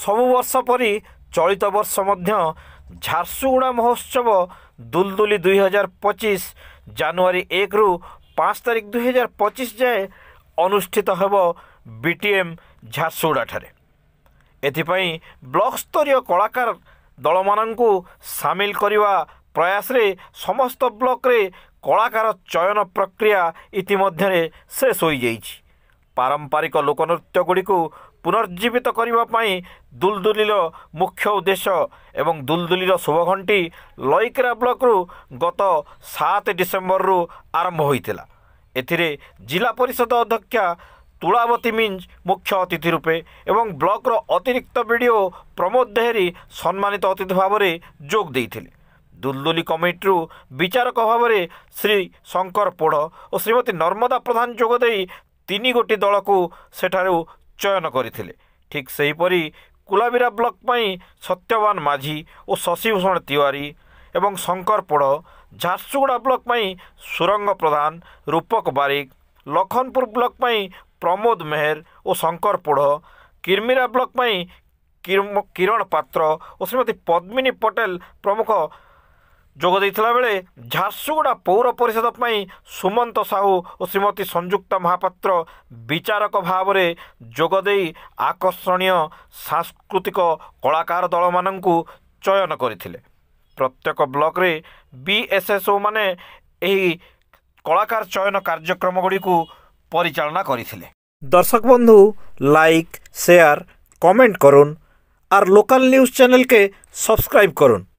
सबु वर्ष परी चलित वर्ष मध्य झारसुगुड़ा महोत्सव दुलदुली 2025 जानुआरी 1 रु 5 तारिख 2025 जाए अनुष्ठित हेब बीटीएम झारसुगुड़ा ठारे। एथिपाई ब्लॉक स्तरीय कलाकार दल मानंकु सामिल करिवा प्रयास रे समस्त ब्लॉक रे कलाकार चयन प्रक्रिया इतिमध्य शेष हो जाइछि। पारंपरिक लोकनृत्य गुड़ी को पुनर्जीवित करने दुलदुलीर मुख्य उद्देश्य एवं दुलदुलीर शुभघंटी लईकेरा ब्लॉक रु गत 7 डिसेम्बर रु आरंभ होइतिला। एथिरे जिला परिषद अध्यक्षा तुलावती मिंज मुख्य अतिथि रूपे एवं ब्लॉक रो अतिरिक्त वीडियो प्रमोद देहरी सम्मानित अतिथि भाव में जोग देइथिले। दुलदुली कमिटी विचारक भाव में श्री शंकर पोढ़ और श्रीमती नर्मदा प्रधान जोगदे 3 गोटी दल को सेठारु चयन करथिले। ठीक सेहीपरि कुलाबिरा ब्लॉक पई सत्यवान माझी और शशिभूषण तिवारी एवं शंकर पोढ़, झारसुगुड़ा ब्लॉक पई सुरंग प्रधान, रूपक बारिक, लखनपुर ब्लॉक पई प्रमोद मेहर और शंकर पोढ़, किरमिरा ब्लॉक पई किरण पात्र और श्रीमती पद्मिनी पटेल प्रमुख जोग देइथिला बेले झारसुगुड़ा पौर परिषद पई सुमंत साहू और श्रीमती संयुक्ता महापात्र विचारक भाव में जोगदे आकर्षणीय सांस्कृतिक कलाकार दल मानंकु चयन करथिले। प्रत्येक ब्लॉक रे बीएसएसओ माने एही कलाकार चयन कार्यक्रम गुड़ी को परिचालना करथिले। दर्शक बंधु लाइक शेयर कमेंट करुन और लोकल न्यूज़ चैनल के सब्सक्राइब करुन।